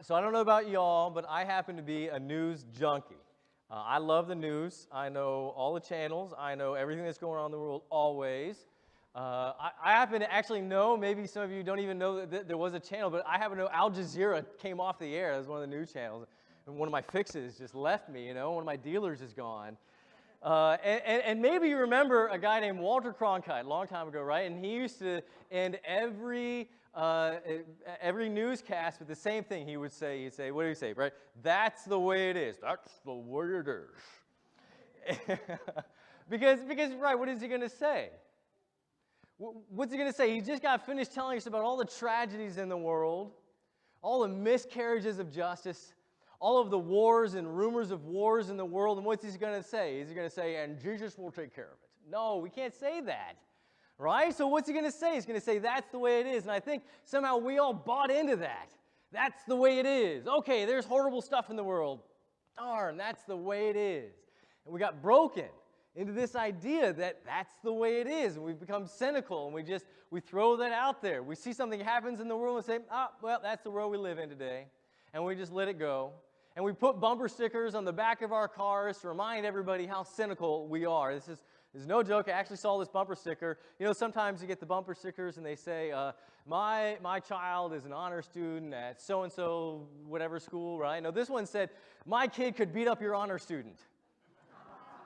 So I don't know about y'all, but I happen to be a news junkie. I love the news. I know all the channels. I know everything that's going on in the world always. I happen to actually know, maybe some of you don't even know that there was a channel, but I happen to know Al Jazeera came off the air as one of the news channels. And one of my fixes just left me, one of my dealers is gone. And maybe you remember a guy named Walter Cronkite a long time ago, right? And he used to end every newscast with the same thing. He'd say, what do you say, right? That's the way it is. That's the way it is. because, right, what is he going to say? What's he going to say? He just got finished telling us about all the tragedies in the world, all the miscarriages of justice, all of the wars and rumors of wars in the world, and what's he going to say? Is he going to say, and Jesus will take care of it? No, we can't say that, right? So what's he going to say? He's going to say, that's the way it is, and I think somehow we all bought into that. That's the way it is. Okay, there's horrible stuff in the world. Darn, that's the way it is. And we got broken into this idea that that's the way it is, and we've become cynical, and we throw that out there. We see something happens in the world and say, well, that's the world we live in today, and we just let it go. And we put bumper stickers on the back of our cars to remind everybody how cynical we are. This is no joke. I actually saw this bumper sticker. Sometimes you get the bumper stickers and they say, my child is an honor student at so-and-so whatever school, right? No, this one said, my kid could beat up your honor student.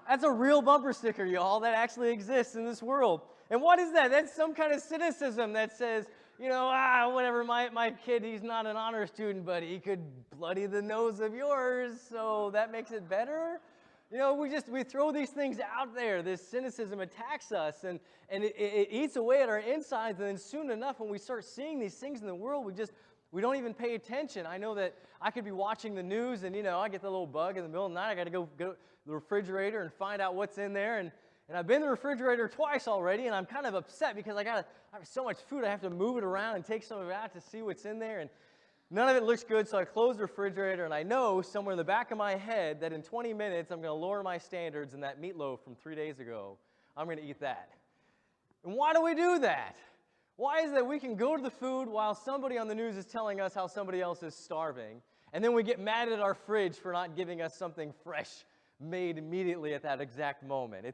That's a real bumper sticker, y'all. That actually exists in this world. And what is that? That's some kind of cynicism that says, whatever, my kid, he's not an honor student, but he could bloody the nose of yours, so that makes it better? We throw these things out there. This cynicism attacks us, and it eats away at our insides, and then soon enough, when we start seeing these things in the world, we don't even pay attention. I know that I could be watching the news, and, I get the little bug in the middle of the night. I got to go to the refrigerator and find out what's in there, and I've been in the refrigerator twice already, and I'm kind of upset because I have so much food, I have to move it around and take some of it out to see what's in there, and none of it looks good, so I close the refrigerator, and I know somewhere in the back of my head that in 20 minutes I'm going to lower my standards, and that meatloaf from 3 days ago, I'm going to eat that. And why do we do that? Why is it that we can go to the food while somebody on the news is telling us how somebody else is starving, and then we get mad at our fridge for not giving us something fresh made immediately at that exact moment?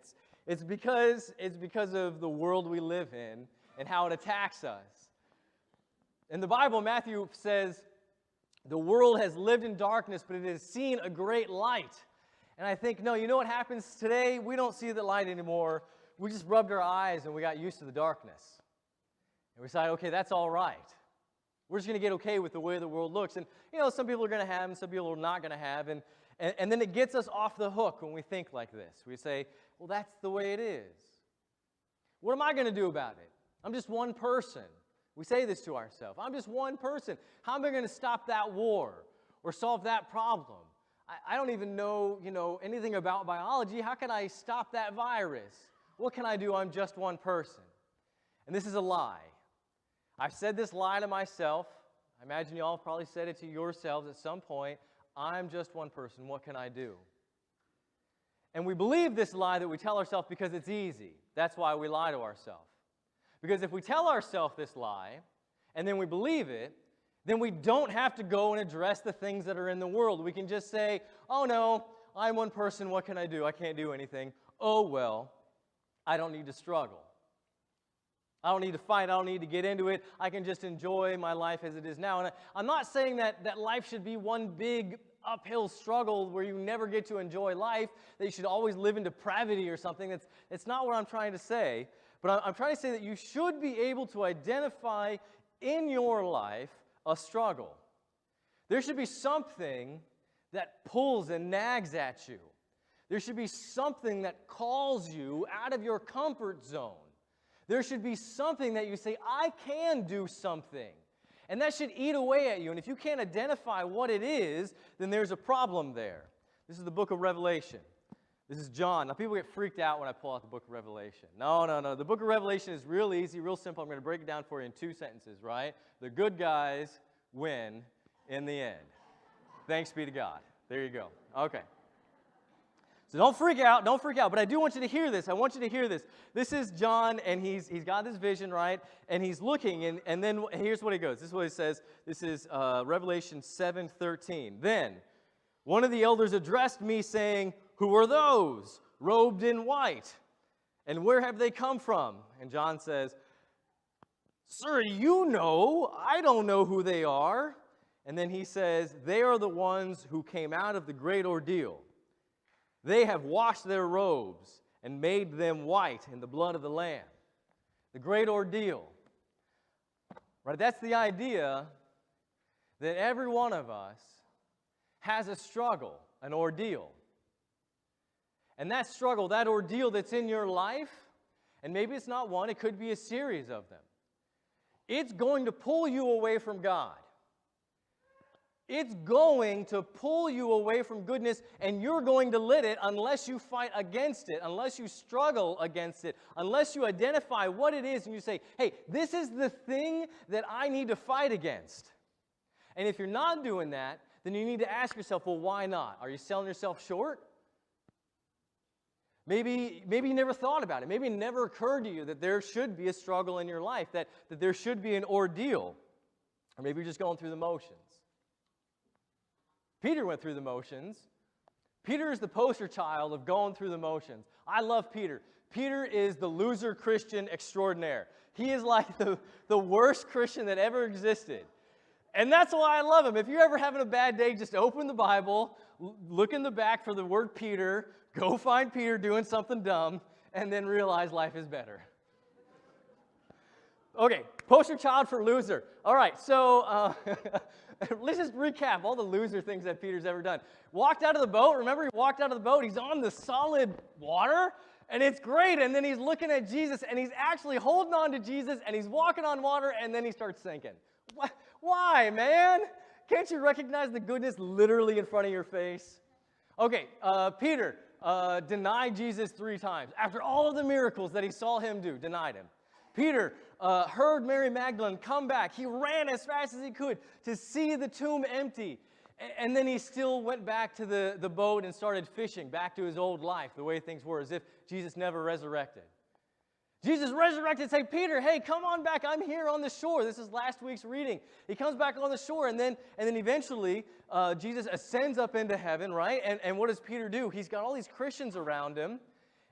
It's because of the world we live in and how it attacks us. In the Bible, Matthew says, the world has lived in darkness, but it has seen a great light. And I think, no, you know what happens today? We don't see the light anymore. We just rubbed our eyes and we got used to the darkness. And we decided, okay, that's all right. We're just going to get okay with the way the world looks. And, some people are going to have and some people are not going to have. And then it gets us off the hook when we think like this. We say, well, that's the way it is. What am I going to do about it? I'm just one person. We say this to ourselves. I'm just one person. How am I going to stop that war or solve that problem? I don't even know, anything about biology. How can I stop that virus? What can I do? I'm just one person. And this is a lie. I've said this lie to myself. I imagine you all have probably said it to yourselves at some point. I'm just one person. What can I do? And we believe this lie that we tell ourselves because it's easy. That's why we lie to ourselves. Because if we tell ourselves this lie, and then we believe it, then we don't have to go and address the things that are in the world. We can just say, oh no, I'm one person, what can I do? I can't do anything. Oh well, I don't need to struggle. I don't need to fight, I don't need to get into it. I can just enjoy my life as it is now. And I'm not saying that life should be one big uphill struggle where you never get to enjoy life, that you should always live in depravity or something. That's not what I'm trying to say. But I'm trying to say that you should be able to identify in your life a struggle. There should be something that pulls and nags at you. There should be something that calls you out of your comfort zone. There should be something that you say, I can do something. And that should eat away at you. And if you can't identify what it is, then there's a problem there. This is the book of Revelation. This is John. Now, people get freaked out when I pull out the book of Revelation. No. The book of Revelation is real easy, real simple. I'm going to break it down for you in 2 sentences, right? The good guys win in the end. Thanks be to God. There you go. Okay. So don't freak out, don't freak out. But I do want you to hear this. I want you to hear this. This is John, and he's got this vision, right? And he's looking, and then here's what he goes. This is what he says. This is Revelation 7:13. Then one of the elders addressed me, saying, "Who are those, robed in white? And where have they come from?" And John says, "Sir, you know. I don't know who they are." And then he says, "They are the ones who came out of the great ordeal. They have washed their robes and made them white in the blood of the Lamb." The great ordeal. Right? That's the idea that every one of us has a struggle, an ordeal. And that struggle, that ordeal that's in your life, and maybe it's not one, it could be a series of them. It's going to pull you away from God. It's going to pull you away from goodness, and you're going to let it unless you fight against it, unless you struggle against it, unless you identify what it is and you say, hey, this is the thing that I need to fight against. And if you're not doing that, then you need to ask yourself, well, why not? Are you selling yourself short? Maybe you never thought about it. Maybe it never occurred to you that there should be a struggle in your life, that there should be an ordeal. Or maybe you're just going through the motions. Peter went through the motions. Peter is the poster child of going through the motions. I love Peter. Peter is the loser Christian extraordinaire. He is like the worst Christian that ever existed. And that's why I love him. If you're ever having a bad day, just open the Bible, look in the back for the word Peter, go find Peter doing something dumb, and then realize life is better. Okay, poster child for loser. All right, so let's just recap all the loser things that Peter's ever done. Walked out of the boat. Remember, he walked out of the boat. He's on the solid water, and it's great. And then he's looking at Jesus, and he's actually holding on to Jesus, and he's walking on water, and then he starts sinking. Why, man? Can't you recognize the goodness literally in front of your face? Okay, Peter denied Jesus 3 times. After all of the miracles that he saw him do, denied him. Peter heard Mary Magdalene come back. He ran as fast as he could to see the tomb empty. And then he still went back to the boat and started fishing, back to his old life, the way things were, as if Jesus never resurrected. Jesus resurrected, say, Peter, hey, come on back. I'm here on the shore. This is last week's reading. He comes back on the shore, and then eventually Jesus ascends up into heaven, right? And what does Peter do? He's got all these Christians around him,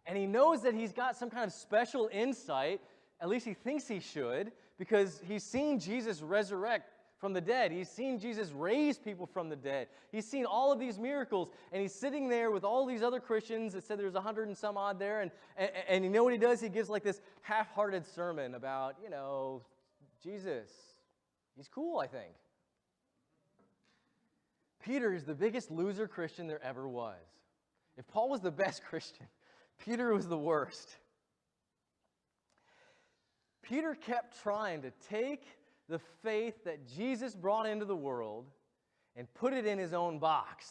and he knows that he's got some kind of special insight. At least he thinks he should, because he's seen Jesus resurrect from the dead. He's seen Jesus raise people from the dead. He's seen all of these miracles, and he's sitting there with all these other Christians. That said there's 100 and some odd there, and you know what he does? He gives like this half-hearted sermon about, Jesus. He's cool, I think. Peter is the biggest loser Christian there ever was. If Paul was the best Christian, Peter was the worst. Peter kept trying to take the faith that Jesus brought into the world and put it in his own box.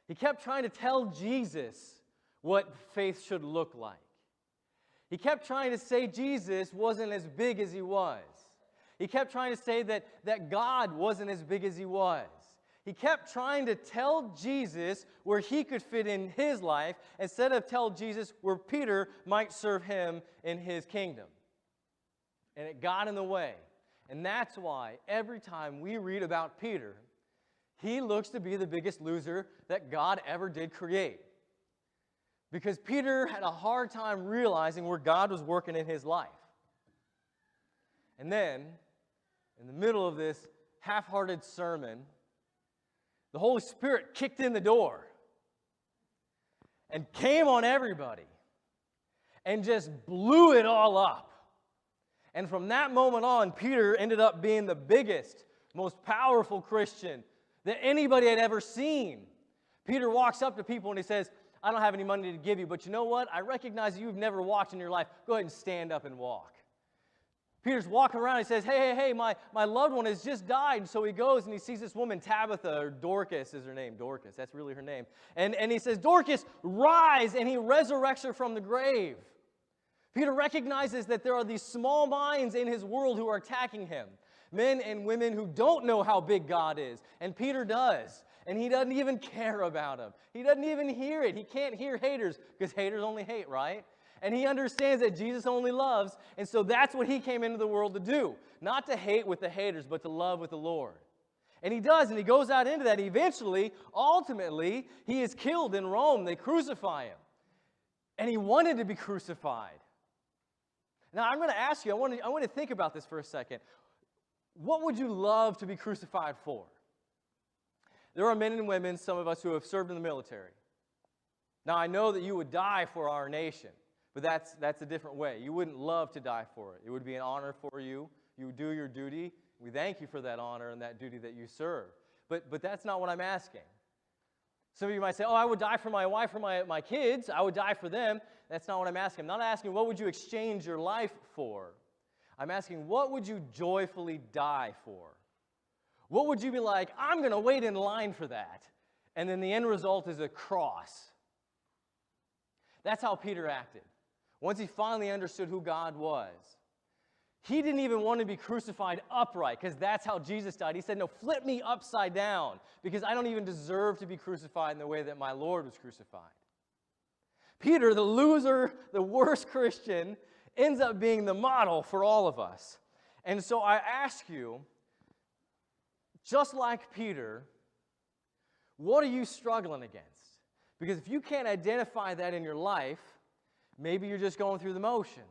He kept trying to tell Jesus what faith should look like. He kept trying to say Jesus wasn't as big as he was. He kept trying to say that God wasn't as big as he was. He kept trying to tell Jesus where he could fit in his life instead of tell Jesus where Peter might serve him in his kingdom. And it got in the way. And that's why every time we read about Peter, he looks to be the biggest loser that God ever did create. Because Peter had a hard time realizing where God was working in his life. And then, in the middle of this half-hearted sermon, the Holy Spirit kicked in the door and came on everybody and just blew it all up. And from that moment on, Peter ended up being the biggest, most powerful Christian that anybody had ever seen. Peter walks up to people and he says, I don't have any money to give you, but you know what? I recognize that you've never walked in your life. Go ahead and stand up and walk. Peter's walking around and he says, hey, my loved one has just died. And so he goes and he sees this woman, Tabitha, or Dorcas is her name. Dorcas, that's really her name. And he says, Dorcas, rise, and he resurrects her from the grave. Peter recognizes that there are these small minds in his world who are attacking him. Men and women who don't know how big God is. And Peter does. and he doesn't even care about them. He doesn't even hear it. He can't hear haters because haters only hate, right? And he understands that Jesus only loves, and so that's what he came into the world to do. Not to hate with the haters, but to love with the Lord. And he does, and he goes out into that. Eventually, ultimately, he is killed in Rome. They crucify him. And he wanted to be crucified. Now, I'm going to ask you, I want to think about this for a second. What would you love to be crucified for? There are men and women, some of us, who have served in the military. Now, I know that you would die for our nation, but that's a different way. You wouldn't love to die for it. It would be an honor for you. You would do your duty. We thank you for that honor and that duty that you serve. But that's not what I'm asking. Some of you might say, oh, I would die for my wife or my kids. I would die for them. That's not what I'm asking. I'm not asking, what would you exchange your life for? I'm asking, what would you joyfully die for? What would you be like, I'm going to wait in line for that? And then the end result is a cross. That's how Peter acted. Once he finally understood who God was, he didn't even want to be crucified upright, because that's how Jesus died. He said, no, flip me upside down, because I don't even deserve to be crucified in the way that my Lord was crucified. Peter, the loser, the worst Christian, ends up being the model for all of us. And so I ask you, just like Peter, what are you struggling against? Because if you can't identify that in your life, maybe you're just going through the motions.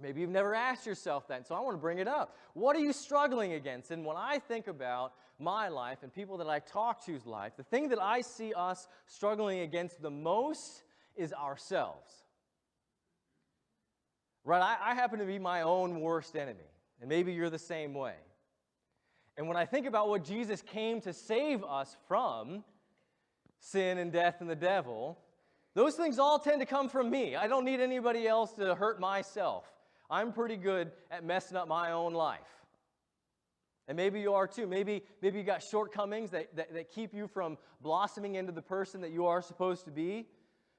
Maybe you've never asked yourself that, so I want to bring it up. What are you struggling against? And when I think about my life and people that I talk to's life, the thing that I see us struggling against the most is ourselves. Right? I happen to be my own worst enemy, and maybe you're the same way. And when I think about what Jesus came to save us from, sin and death and the devil, those things all tend to come from me. I don't need anybody else to hurt myself. I'm pretty good at messing up my own life. And maybe you are too. Maybe you got shortcomings that keep you from blossoming into the person that you are supposed to be.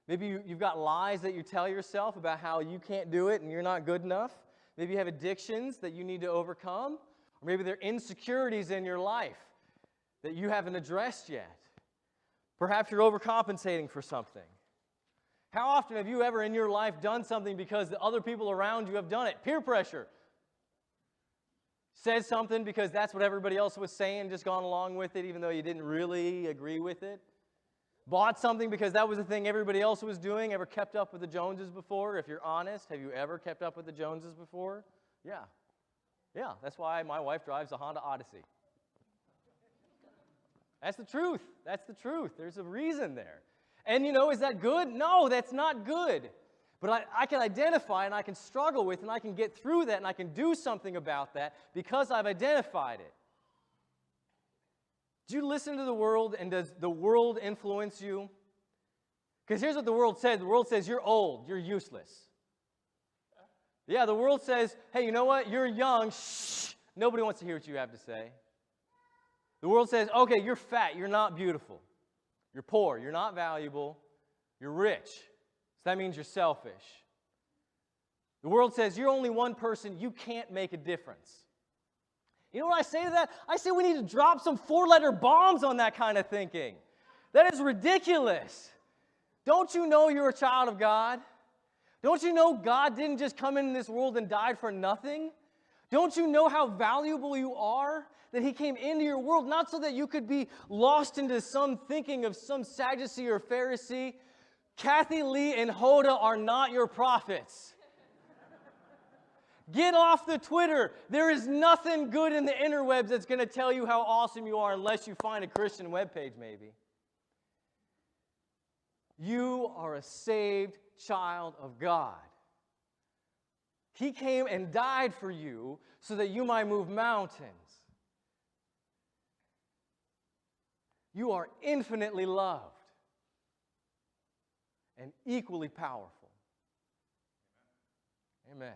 Maybe you've got lies that you tell yourself about how you can't do it and you're not good enough. Maybe you have addictions that you need to overcome. Or maybe there are insecurities in your life that you haven't addressed yet. Perhaps you're overcompensating for something. How often have you ever in your life done something because the other people around you have done it? Peer pressure. Said something because that's what everybody else was saying, just gone along with it even though you didn't really agree with it. Bought something because that was the thing everybody else was doing. Ever kept up with the Joneses before? If you're honest, have you ever kept up with the Joneses before? Yeah. Yeah, that's why my wife drives a Honda Odyssey. That's the truth. That's the truth. There's a reason there. And is that good? No, that's not good. But I can identify and I can struggle with and I can get through that and I can do something about that because I've identified it. Do you listen to the world, and does the world influence you? Because here's what the world says. The world says, you're old, you're useless. Yeah, the world says, hey, you know what? You're young. Shh. Nobody wants to hear what you have to say. The world says, okay, you're fat, you're not beautiful. You're poor, you're not valuable. You're rich, so that means you're selfish. The world says, you're only one person, you can't make a difference. You know what I say to that? I say we need to drop some 4-letter bombs on that kind of thinking. That is ridiculous. Don't you know you're a child of God? Don't you know God didn't just come into this world and died for nothing? Don't you know how valuable you are? That he came into your world not so that you could be lost into some thinking of some Sadducee or Pharisee. Kathy Lee and Hoda are not your prophets. Get off the Twitter. There is nothing good in the interwebs that's going to tell you how awesome you are unless you find a Christian webpage maybe. You are a saved child of God. He came and died for you so that you might move mountains. You are infinitely loved and equally powerful. Amen.